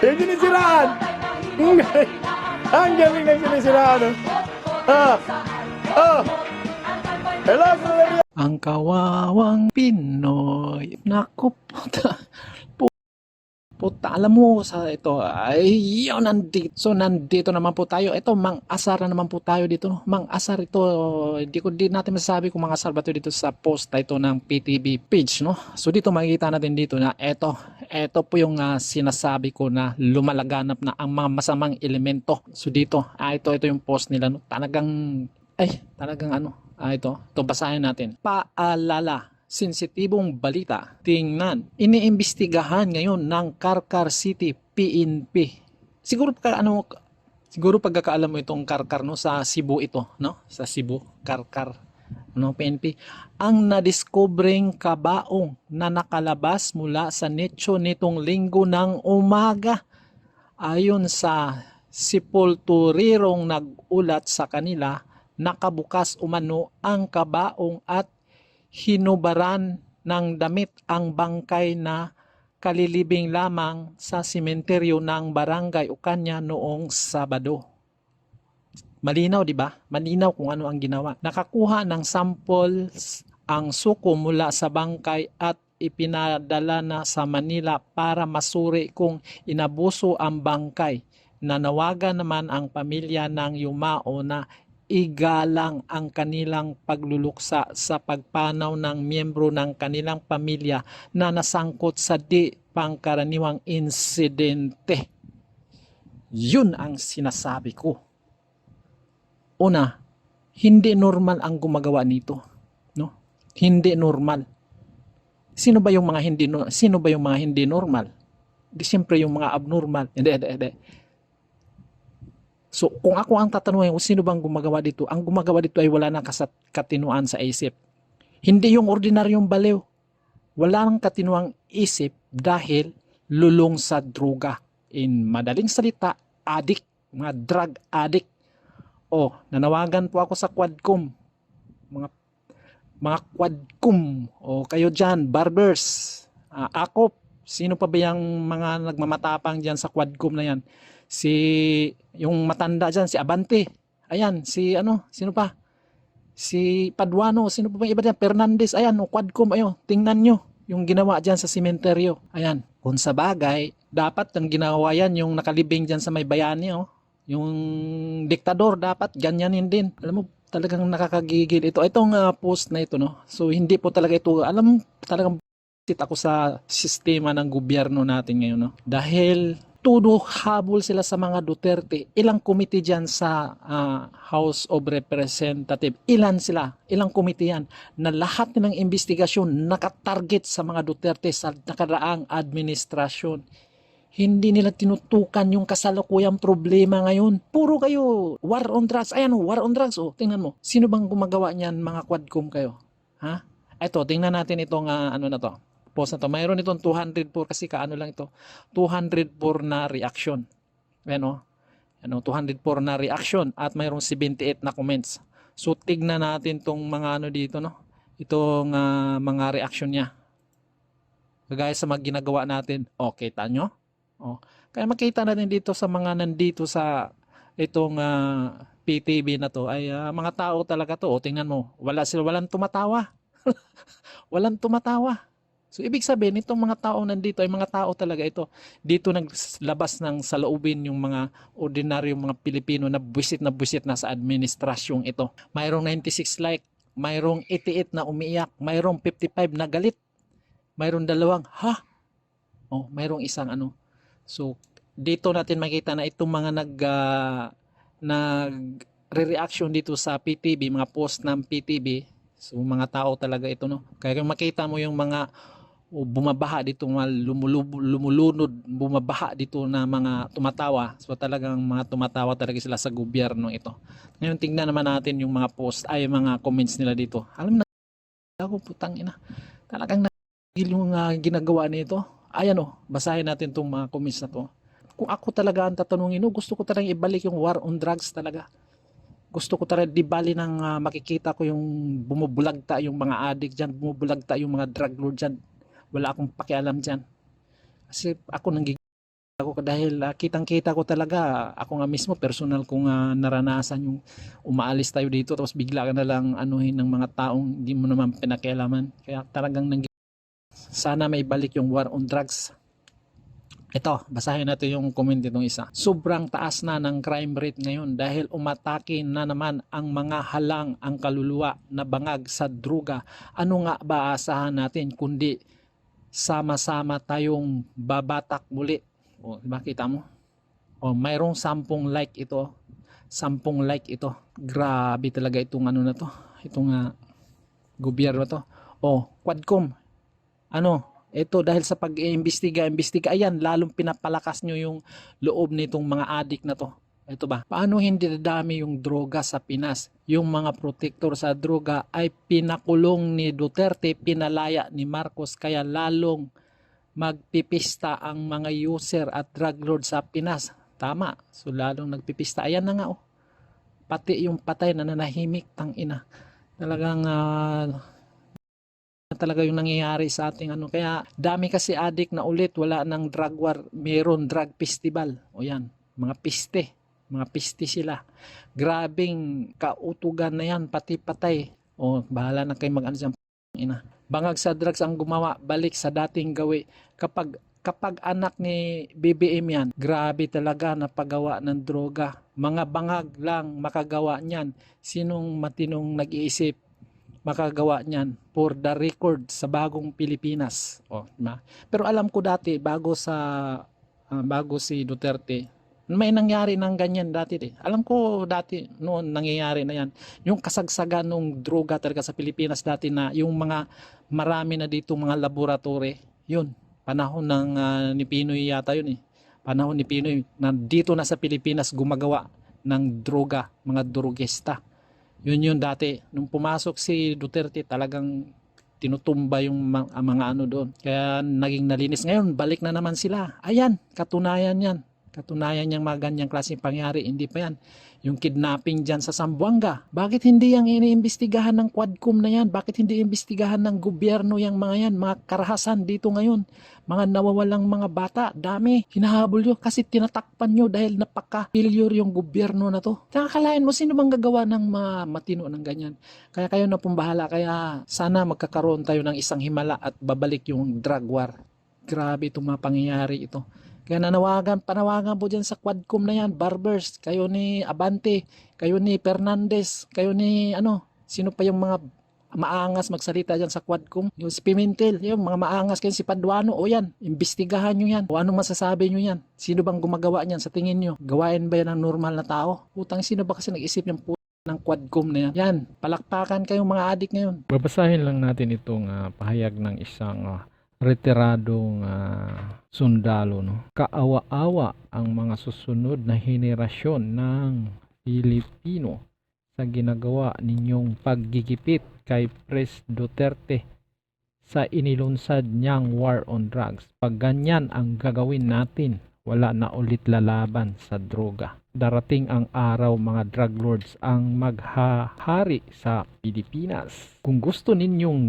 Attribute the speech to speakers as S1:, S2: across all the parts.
S1: Yung sinisiraan. Ang galing ng sinisiraan. Ah, ah. Hello, Gloria. Ang kawawang Pinoy. Naku, puta, alam mo sa ito, ay yun, nandito naman po tayo. Ito, mang-asar na naman po tayo dito. No? Mang-asar ito, di natin masasabi kung mang-asar ba ito dito sa post na ito ng PTB page. No? So dito makikita natin dito na ito po yung sinasabi ko na lumalaganap na ang mga masamang elemento. So dito, ito yung post nila. No? Talagang ito basahin natin. Paalala. Sensitibong balita. Tingnan. Iniimbestigahan ngayon ng Karkar City PNP. Siguro pagkakaalam mo itong Karkar no sa Cebu ito, no? Sa Cebu, Karkar no PNP. Ang nadiskobring kabaong na nakalabas mula sa nicho nitong linggo ng umaga. Ayon sa sepulturirong nag-ulat sa kanila, nakabukas umano ang kabaong at hinubaran ng damit ang bangkay na kalilibing lamang sa sementeryo ng barangay Ukanya noong Sabado. Malinaw, di ba? Malinaw kung ano ang ginawa. Nakakuha ng samples ang suko mula sa bangkay at ipinadala na sa Manila para masuri kung inabuso ang bangkay. Nanawagan naman ang pamilya ng yumao na igalang ang kanilang pagluluksa sa pagpanaw ng miyembro ng kanilang pamilya na nasangkot sa di pangkaraniwang insidente. Yun ang sinasabi ko. Una, hindi normal ang gumagawa nito, no? Hindi normal. Sino ba yung mga hindi normal? Siyempre yung mga abnormal. Hindi. So, kung ako ang tatanungin kung sino bang gumagawa dito, ang gumagawa dito ay wala nang katinuan sa isip. Hindi yung ordinaryong baliw. Wala nang katinuang isip dahil lulong sa droga. In madaling salita, addict, mga drug addict. Nanawagan po ako sa Quadcom. Mga Quadcom. Kayo dyan, barbers. Ako, sino pa ba yung mga nagmamatapang dyan sa Quadcom na yan? Yung matanda dyan, si Abante. Ayan, sino pa? Si Paduano, sino pa ba iba dyan? Fernandez, ayan, Quadcom, tingnan nyo yung ginawa dyan sa sementeryo. Ayan, kung sa bagay, dapat ang ginawa yan, yung nakalibing dyan sa may bayani, yung diktador, dapat ganyanin din. Alam mo, talagang nakakagigil ito. Itong post na ito, no? So, hindi po talaga ito, talagang ako sa sistema ng gobyerno natin ngayon, no? Dahil todo habol sila sa mga Duterte. Ilang komite dyan sa House of Representatives. Ilang komite yan na lahat ng investigasyon nakatarget sa mga Duterte sa nakaraang administrasyon. Hindi nila tinutukan yung kasalukuyang problema ngayon. Puro kayo war on drugs. Ayan, war on drugs. Tingnan mo. Sino bang gumagawa niyan, mga Quadcom kayo? Ha? Ito, tingnan natin itong na to. Post na to. Mayroon itong 204 kasi lang ito. 204 na reaction. Ayan 204 na reaction at mayroong 78 na comments. So tignan natin tong mga dito, no? Itong mga reaction niya. Kagaya sa mga ginagawa natin. Kita nyo? Kaya makita natin dito sa mga nandito sa itong PTB na to ay mga tao talaga to. Tingnan mo. Walang tumatawa. Walang tumatawa. So, ibig sabihin, itong mga tao nandito ay mga tao talaga ito. Dito naglabas ng saloobin yung mga ordinaryong mga Pilipino na buwisit na sa administrasyong ito. Mayroong 96 like, mayroong 88 na umiiyak, mayroong 55 na galit, mayroong 2, mayroong isang So, dito natin makita na itong mga nag-reaction dito sa PTB, mga post ng PTB. So, mga tao talaga ito, no? Kaya kung makita mo yung mga bumabaha dito, lumulunod, bumabaha dito na mga tumatawa. So talagang mga tumatawa talaga sila sa gobyerno ito. Ngayon tingnan naman natin yung mga post, mga comments nila dito. Alam na ako, putang ina. Talagang nagigil yung ginagawa nito. Ayan basahin natin itong mga comments na to. Kung ako talaga ang tatanungin, gusto ko talagang ibalik yung war on drugs talaga. Gusto ko talaga di bali ng makikita ko yung bumubulagta yung mga addict dyan, bumubulagta yung mga drug lord dyan. Wala akong pakialam dyan. Kasi ako ako dahil kitang-kita ko talaga, ako nga mismo personal kong naranasan yung umaalis tayo dito tapos bigla ka na lang anuhin ng mga taong hindi mo naman pinakialaman. Kaya talagang sana may balik yung war on drugs. Ito, basahin natin yung comment nitong isa. Sobrang taas na ng crime rate ngayon dahil umatake na naman ang mga halang ang kaluluwa na bangag sa druga. Ano nga ba asahan natin kundi sama-sama tayong babatak muli? O, diba kita mo? O, mayroong 10 like ito. 10 like ito. Grabe talaga itong ano na to. Itong gobyerno to. O, Quadcom. Ano? Ito dahil sa pag-iimbestiga, ayan, lalong pinapalakas nyo yung loob nitong mga adik na to. Ito ba? Paano hindi dadami yung droga sa Pinas? Yung mga protektor sa droga ay pinakulong ni Duterte, pinalaya ni Marcos, kaya lalong magpipista ang mga user at drug lord sa Pinas. Tama. So lalong nagpipista. Ayan na nga oh. Pati yung patay na nanahimik, tang ina. Talagang talaga yung nangyayari sa ating ano. Kaya dami kasi adik na ulit, wala nang drug war, meron drug festival. O yan, mga piste sila. Grabing kautugan na yan, pati patay. O bahala na kayo mag-ano dyan, ina. Bangag sa drugs ang gumawa, balik sa dating gawi. Kapag anak ni BBM yan, grabe talaga na paggawa ng droga. Mga bangag lang makagawa niyan. Sinong matinong nag-iisip makagawa niyan for the record sa bagong Pilipinas. O, diba? Pero alam ko dati bago si Duterte, may nangyari ng ganyan dati Alam ko dati noon nangyayari na yan. Yung kasagsagan ng droga talaga sa Pilipinas dati na yung mga marami na dito mga laboratory, yun. Panahon ng ni Pinoy yata yun eh. Panahon ni Pinoy na dito na sa Pilipinas gumagawa ng droga, mga drogista. Yun dati. Nung pumasok si Duterte, talagang tinutumba yung mga ano doon. Kaya naging nalinis. Ngayon, balik na naman sila. Ayan, katunayan yan. Katunayan niyang mga ganyang klaseng pangyari. Hindi pa yan. Yung kidnapping dyan sa Zamboanga. Bakit hindi yung iniimbestigahan ng Quadcom na yan? Bakit hindi iimbestigahan ng gobyerno yung mga yan? Mga karahasan dito ngayon. Mga nawawalang mga bata. Dami. Hinahabol nyo kasi tinatakpan nyo dahil napaka-failure yung gobyerno na to. Nakakalain mo, sino bang gagawa ng matino ng ganyan? Kaya kayo na pong bahala. Kaya sana magkakaroon tayo ng isang himala at babalik yung drug war. Grabe itong mga pangyayari ito. Kaya panawagan po dyan sa Quadcom na yan, barbers, kayo ni Abante, kayo ni Fernandez, kayo ni sino pa yung mga maangas magsalita dyan sa Quadcom, yung si Pimentel, yung mga maangas kayo si Paduano, o yan, imbestigahan nyo yan, o anong masasabi nyo yan, sino bang gumagawa niyan sa tingin nyo, gawain ba yan ng normal na tao, utang sino ba kasi nag-isip ng ng Quadcom na yan, yan, palakpakan kayong mga adik ngayon.
S2: Babasahin lang natin itong pahayag ng isang retiradong sundalo, no? Kaawa-awa ang mga susunod na henerasyon ng Pilipino sa ginagawa ninyong paggigipit kay Pres Duterte sa inilunsad niyang war on drugs. Pag ganyan ang gagawin natin, wala na ulit lalaban sa droga. Darating ang araw mga drug lords ang maghahari sa Pilipinas. Kung gusto ninyong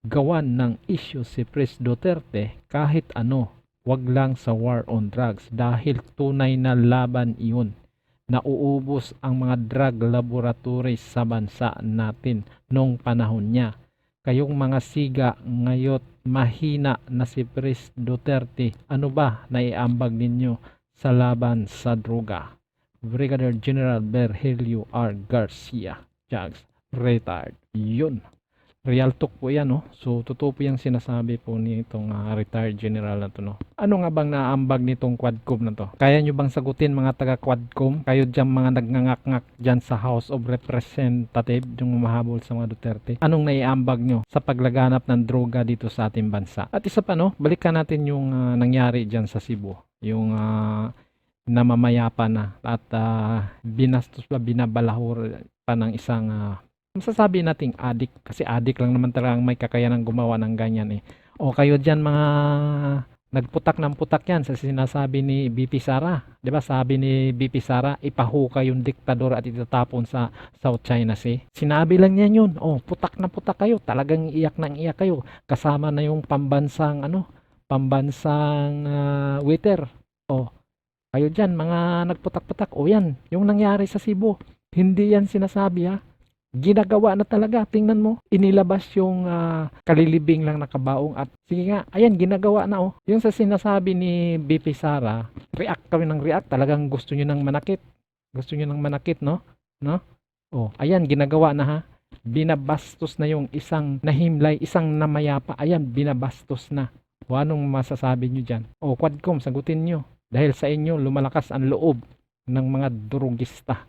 S2: gawan ng issue si Pres Duterte, kahit ano, wag lang sa war on drugs dahil tunay na laban iyon. Nauubos ang mga drug laboratories sa bansa natin nung panahon niya. Kayong mga siga ngayot mahina na si Pres Duterte, ano ba naiambag ninyo sa laban sa droga? Brigadier General Virgilio R. Garcia, Jags, retired. Yun. Real talk po yan, no? So, totoo po yung sinasabi po ni itong retired general na to, no? Ano nga bang naambag nitong Quadcom na to? Kaya nyo bang sagutin mga taga-Quadcom? Kayo dyan mga nagnganganak dyan sa House of Representative, yung mahabol sa mga Duterte. Anong naiambag nyo sa paglaganap ng droga dito sa ating bansa? At isa pa, no? Balikan natin yung nangyari dyan sa Cebu. Yung namamayapa na at binastos pa, binabalahor pa ng isang masasabi nating adik, kasi adik lang naman talagang may kakayanang gumawa ng ganyan eh. O kayo dyan mga nagputak ng putak yan sa sinasabi ni BP Sara. Diba sabi ni BP Sara, ipahuka yung diktador at itatapon sa South China Sea. Sinabi lang niya yun. O, putak na putak kayo. Talagang iyak na iyak kayo. Kasama na yung pambansang waiter O, kayo dyan, mga nagputak-putak, o yan, yung nangyari sa Cebu, hindi yan sinasabi ha. Ginagawa na talaga, tingnan mo, inilabas yung kalilibing lang nakabaong at sige nga, ayan, ginagawa na oh. Yung sa sinasabi ni BP Sara, react kami ng react, talagang gusto nyo nang manakit. Gusto nyo nang manakit, no? No? Oh, ayan, ginagawa na ha. Binabastos na yung isang nahimlay, isang namayapa, ayan, binabastos na. O anong masasabi nyo dyan? O, Quadcom, sagutin nyo. Dahil sa inyo, lumalakas ang loob ng mga durugista.